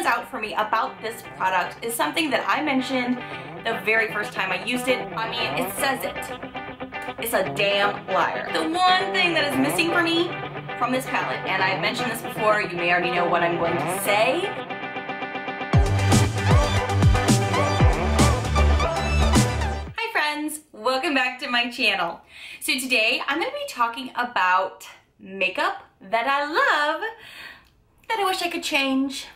stands out for me about this product is something that I mentioned the very first time I used it. I mean, it says it. It's a damn liar. The one thing that is missing for me from this palette, and I've mentioned this before, you may already know what I'm going to say. Hi friends, welcome back to my channel. So today I'm going to be talking about makeup that I love that I wish I could change.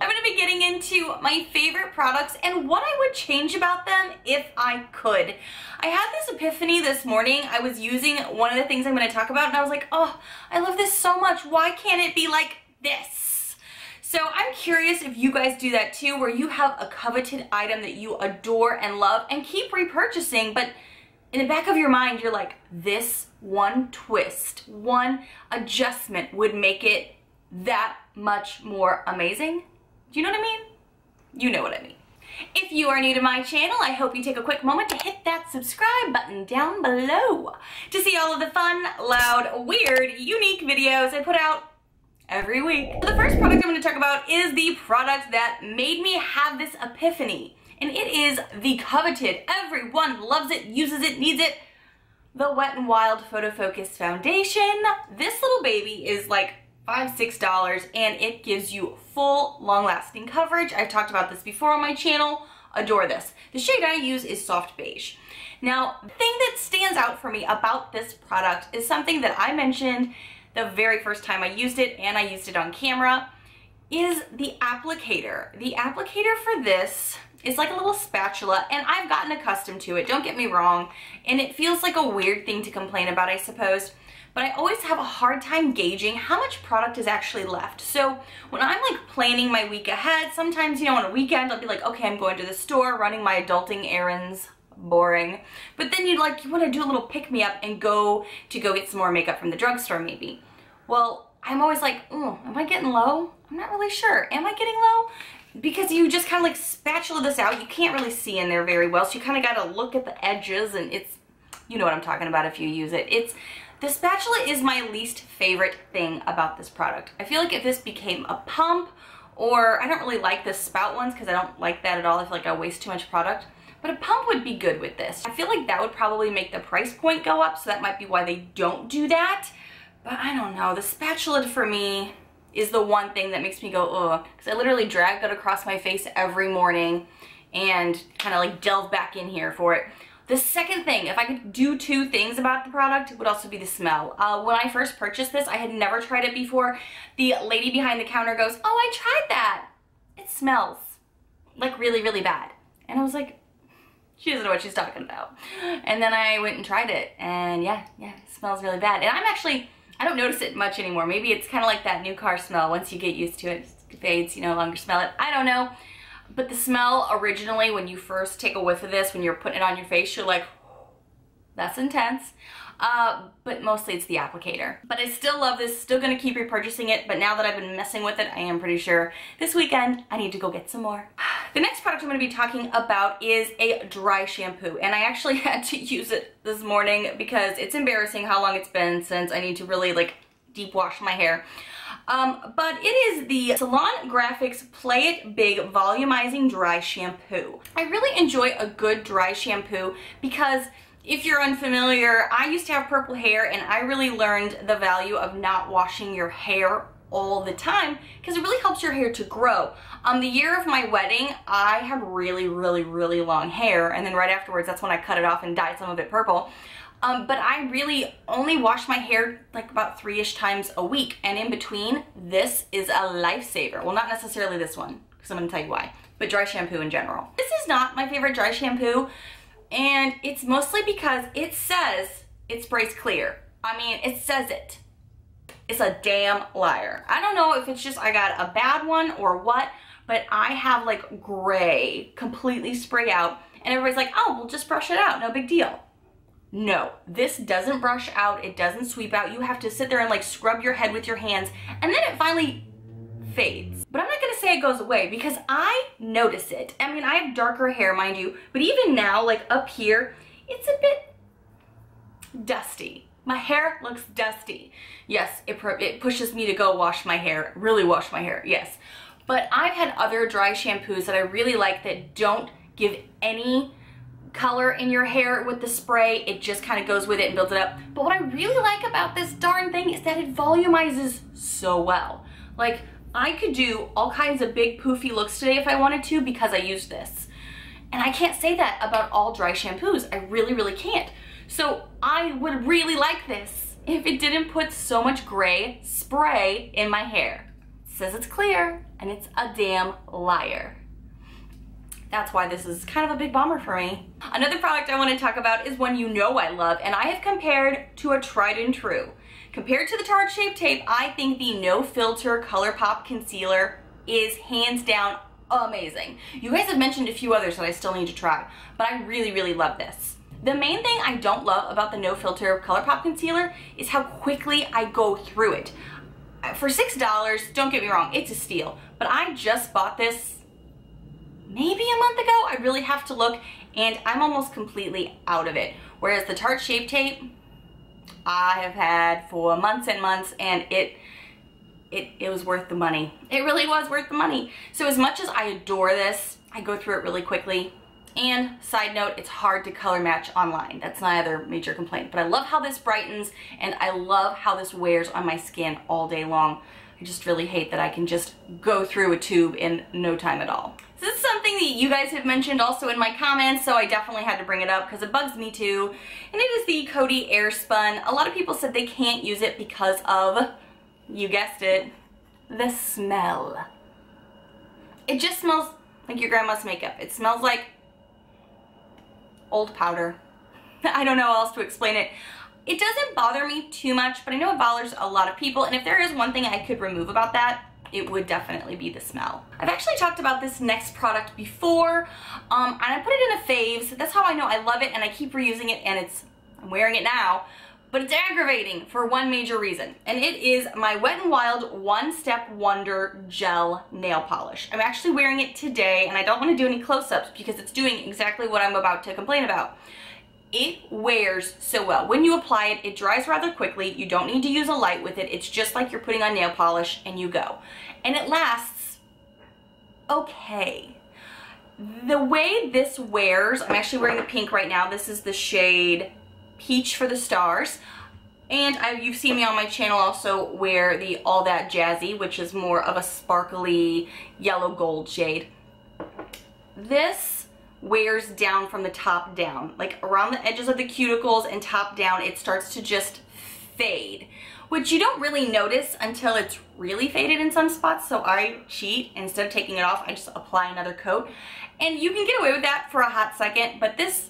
I'm going to be getting into my favorite products and what I would change about them if I could. I had this epiphany this morning. I was using one of the things I'm going to talk about and I was like, oh, I love this so much. Why can't it be like this? So I'm curious if you guys do that too, where you have a coveted item that you adore and love and keep repurchasing, but in the back of your mind, you're like, this one twist, one adjustment would make it that much more amazing. Do you know what I mean? You know what I mean. If you are new to my channel, I hope you take a quick moment to hit that subscribe button down below to see all of the fun, loud, weird, unique videos I put out every week. So the first product I'm going to talk about is the product that made me have this epiphany. And it is the coveted, everyone loves it, uses it, needs it, the Wet n Wild Photo Focus Foundation. This little baby is like $5, $6 and it gives you full long-lasting coverage. I've talked about this before on my channel. Adore this. The shade I use is soft beige. Now, the thing that stands out for me about this product is something that I mentioned the very first time I used it, and I used it on camera, is the applicator. The applicator for this is like a little spatula, and I've gotten accustomed to it, don't get me wrong, and it feels like a weird thing to complain about, I suppose. But I always have a hard time gauging how much product is actually left. So when I'm like planning my week ahead, sometimes, you know, on a weekend, I'll be like, okay, I'm going to the store, running my adulting errands, boring. But then you want to do a little pick-me-up and go get some more makeup from the drugstore maybe. Well, I'm always like, oh, am I getting low? I'm not really sure. Am I getting low? Because you just kind of like spatula this out. You can't really see in there very well. So you kind of got to look at the edges, and it's, you know what I'm talking about if you use it. The spatula is my least favorite thing about this product. I feel like if this became a pump, or I don't really like the spout ones because I don't like that at all. I feel like I waste too much product. But a pump would be good with this. I feel like that would probably make the price point go up, so that might be why they don't do that. But I don't know, the spatula for me is the one thing that makes me go, ugh. Because I literally drag that across my face every morning and kind of like delve back in here for it. The second thing, if I could do two things about the product, would also be the smell. When I first purchased this, I had never tried it before. The lady behind the counter goes, oh, I tried that. It smells like really, really bad. And I was like, she doesn't know what she's talking about. And then I went and tried it, and yeah, it smells really bad. And I don't notice it much anymore. Maybe it's kind of like that new car smell. Once you get used to it, it fades, you no longer smell it. I don't know. But the smell originally, when you first take a whiff of this, when you're putting it on your face, you're like, that's intense. But mostly it's the applicator. But I still love this, still gonna keep repurchasing it, but now that I've been messing with it, I am pretty sure this weekend I need to go get some more. The next product I'm gonna be talking about is a dry shampoo, and I actually had to use it this morning because it's embarrassing how long it's been since I need to really like deep wash my hair. But it is the Salon Graphics Play It Big Volumizing Dry Shampoo. I really enjoy a good dry shampoo because if you're unfamiliar, I used to have purple hair and I really learned the value of not washing your hair all the time because it really helps your hair to grow. The year of my wedding, I had really, really, really long hair, and then right afterwards, that's when I cut it off and dyed some of it purple. But I really only wash my hair like about 3-ish times a week, and in between, this is a lifesaver. Well, not necessarily this one, because I'm gonna tell you why, but dry shampoo in general. This is not my favorite dry shampoo, and it's mostly because it says it sprays clear. I mean, it says it. It's a damn liar. I don't know if it's just I got a bad one or what, but I have like gray completely spray out, and everybody's like, oh, we'll just brush it out, no big deal. No, this doesn't brush out, it doesn't sweep out. You have to sit there and like scrub your head with your hands, and then it finally fades. But I'm not gonna say it goes away because I notice it. I mean, I have darker hair, mind you, but even now, like up here, it's a bit dusty. My hair looks dusty. Yes, it pushes me to go wash my hair, really wash my hair, yes. But I've had other dry shampoos that I really like that don't give any color in your hair with the spray. It just kind of goes with it and builds it up. But what I really like about this darn thing is that it volumizes so well. Like, I could do all kinds of big poofy looks today if I wanted to because I used this. And I can't say that about all dry shampoos. I really, really can't. So I would really like this if it didn't put so much gray spray in my hair. It says it's clear, and it's a damn liar. That's why this is kind of a big bummer for me. Another product I want to talk about is one you know I love, and I have compared to a tried and true. Compared to the Tarte Shape Tape, I think the No Filter ColourPop Concealer is hands down amazing. You guys have mentioned a few others that I still need to try, but I really, really love this. The main thing I don't love about the No Filter ColourPop Concealer is how quickly I go through it. For $6, don't get me wrong, it's a steal, but I just bought this maybe a month ago. I really have to look, and I'm almost completely out of it. Whereas the Tarte Shape Tape, I have had for months and months, and it was worth the money. It really was worth the money. So as much as I adore this, I go through it really quickly. And side note, it's hard to color match online. That's my other major complaint. But I love how this brightens, and I love how this wears on my skin all day long. I just really hate that I can just go through a tube in no time at all. So this is something that you guys have mentioned also in my comments, so I definitely had to bring it up because it bugs me too. And it is the Coty Airspun. A lot of people said they can't use it because of, you guessed it, the smell. It just smells like your grandma's makeup. It smells like old powder. I don't know how else to explain it. It doesn't bother me too much, but I know it bothers a lot of people, and if there is one thing I could remove about that, it would definitely be the smell. I've actually talked about this next product before, and I put it in a faves. That's how I know I love it, and I keep reusing it, and I'm wearing it now, but it's aggravating for one major reason, and it is my Wet n Wild One Step Wonder Gel Nail Polish. I'm actually wearing it today, and I don't want to do any close-ups because it's doing exactly what I'm about to complain about. It wears so well. When you apply it, it dries rather quickly. You don't need to use a light with it. It's just like you're putting on nail polish, and you go. And it lasts okay. The way this wears, I'm actually wearing the pink right now. This is the shade Peach for the Stars. And you've seen me on my channel also wear the All That Jazzy, which is more of a sparkly yellow gold shade. This wears down from the top down, like around the edges of the cuticles and top down. It starts to just fade, which you don't really notice until it's really faded in some spots. So I cheat. Instead of taking it off, I just apply another coat, and you can get away with that for a hot second. But this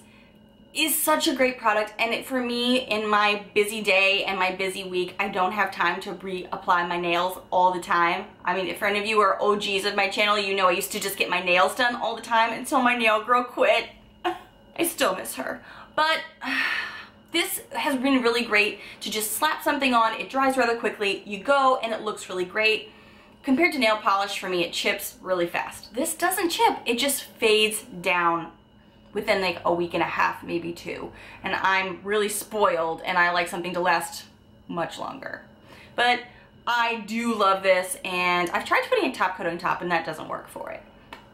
is such a great product, and for me, in my busy day and my busy week, I don't have time to reapply my nails all the time. I mean, if any of you are OGs of my channel, you know I used to just get my nails done all the time until my nail girl quit. I still miss her. But this has been really great to just slap something on. It dries rather quickly. You go, and it looks really great. Compared to nail polish, for me, it chips really fast. This doesn't chip. It just fades down within like a week and a half, maybe 2. And I'm really spoiled, and I like something to last much longer. But I do love this, and I've tried putting a top coat on top, and that doesn't work for it.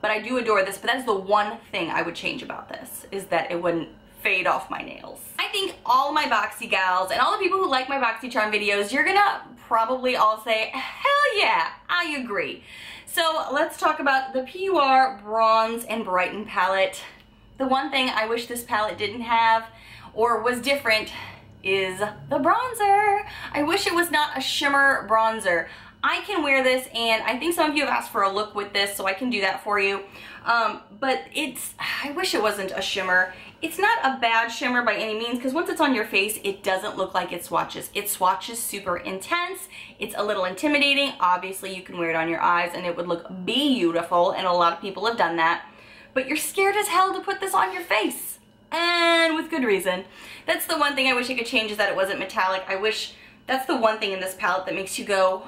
But I do adore this, but that's the one thing I would change about this, is that it wouldn't fade off my nails. I think all my boxy gals and all the people who like my BoxyCharm videos, you're gonna probably all say, hell yeah, I agree. So let's talk about the PUR Bronze and Brighten palette. The one thing I wish this palette didn't have or was different is the bronzer. I wish it was not a shimmer bronzer. I can wear this, and I think some of you have asked for a look with this, so I can do that for you. But I wish it wasn't a shimmer. It's not a bad shimmer by any means, because once it's on your face, it doesn't look like it swatches. It swatches super intense. It's a little intimidating. Obviously, you can wear it on your eyes, and it would look beautiful, and a lot of people have done that. But you're scared as hell to put this on your face, and with good reason. That's the one thing I wish I could change, is that it wasn't metallic. I wish that's the one thing in this palette that makes you go,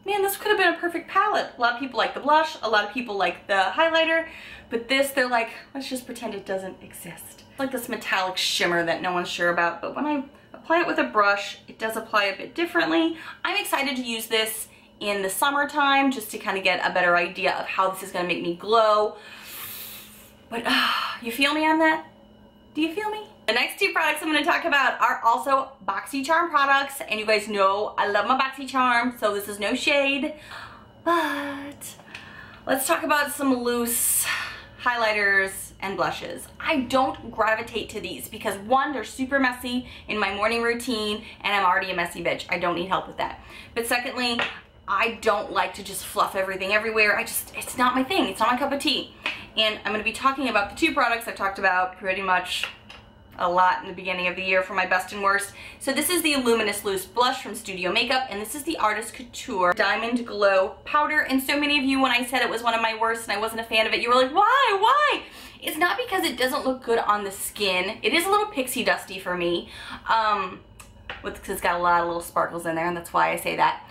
man, this could have been a perfect palette. A lot of people like the blush, a lot of people like the highlighter, but this, they're like, let's just pretend it doesn't exist. It's like this metallic shimmer that no one's sure about, but when I apply it with a brush, it does apply a bit differently. I'm excited to use this in the summertime just to kind of get a better idea of how this is gonna make me glow. But you feel me on that? Do you feel me? The next two products I'm gonna talk about are also BoxyCharm products, and you guys know I love my BoxyCharm, so this is no shade. But let's talk about some loose highlighters and blushes. I don't gravitate to these because one, they're super messy in my morning routine, and I'm already a messy bitch. I don't need help with that. But secondly, I don't like to just fluff everything everywhere. It's not my thing. It's not my cup of tea. And I'm gonna be talking about the two products I've talked about pretty much a lot in the beginning of the year for my best and worst. So this is the Luminous Loose Blush from Studio Makeup, and this is the Artist Couture Diamond Glow Powder. And so many of you, when I said it was one of my worst and I wasn't a fan of it, you were like, why? It's not because it doesn't look good on the skin. It is a little pixie dusty for me. It's got a lot of little sparkles in there, and that's why I say that.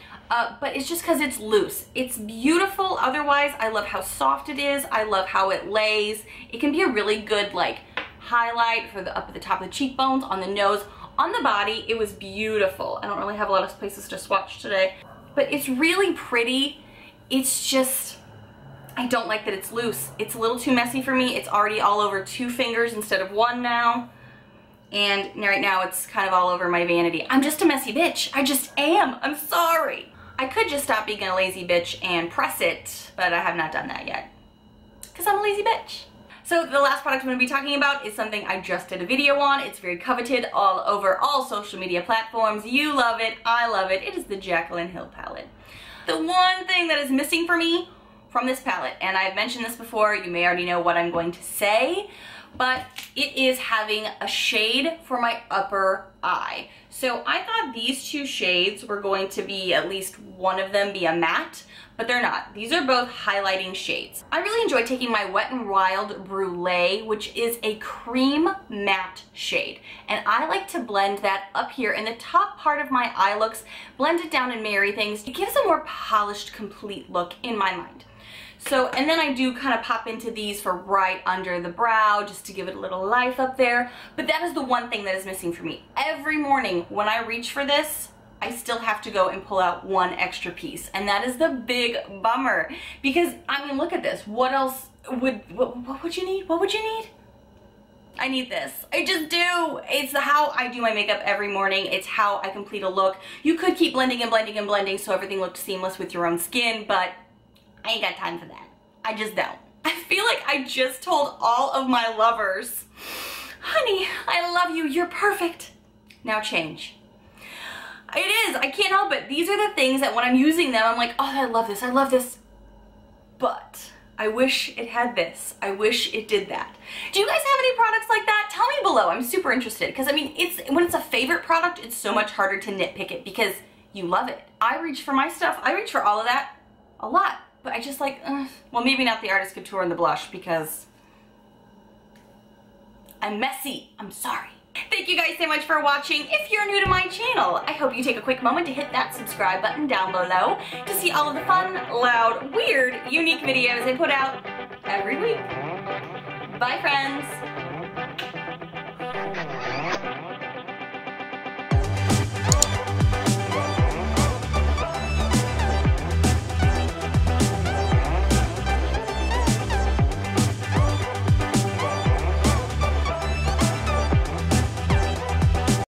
But it's just because it's loose. It's beautiful otherwise. I love how soft it is. I love how it lays. It can be a really good like highlight for the up at the top of the cheekbones, on the nose, on the body. It was beautiful. I don't really have a lot of places to swatch today, but it's really pretty. It's just, I don't like that it's loose. It's a little too messy for me. It's already all over 2 fingers instead of 1 now. And right now it's kind of all over my vanity. I'm just a messy bitch. I just am. I'm sorry. I could just stop being a lazy bitch and press it, but I have not done that yet because I'm a lazy bitch. So the last product I'm going to be talking about is something I just did a video on. It's very coveted all over all social media platforms. You love it. I love it. It is the Jaclyn Hill palette. The one thing that is missing for me from this palette, and I've mentioned this before, you may already know what I'm going to say, but it is having a shade for my upper eye. So I thought these 2 shades were going to be, at least one of them be a matte, but they're not. These are both highlighting shades. I really enjoy taking my Wet n Wild Brulee, which is a cream matte shade, and I like to blend that up here in the top part of my eye looks, blend it down and marry things. It gives a more polished, complete look in my mind. So, and then I do kind of pop into these for right under the brow just to give it a little life up there. But that is the one thing that is missing for me. Every morning when I reach for this, I still have to go and pull out 1 extra piece. And that is the big bummer. Because, I mean, look at this. What else would, what would you need? What would you need? I need this. I just do. It's how I do my makeup every morning. It's how I complete a look. You could keep blending and blending and blending so everything looks seamless with your own skin, but I ain't got time for that. I just don't. I feel like I just told all of my lovers, honey, I love you, you're perfect. Now change. It is, I can't help it. These are the things that when I'm using them, I'm like, oh, I love this. But I wish it had this. I wish it did that. Do you guys have any products like that? Tell me below, I'm super interested. Because I mean, when it's a favorite product, it's so much harder to nitpick it because you love it. I reach for my stuff, I reach for all of that a lot. But I just like, well, maybe not the Artist Couture and the blush because I'm messy. I'm sorry. Thank you guys so much for watching. If you're new to my channel, I hope you take a quick moment to hit that subscribe button down below to see all of the fun, loud, weird, unique videos I put out every week. Bye, friends.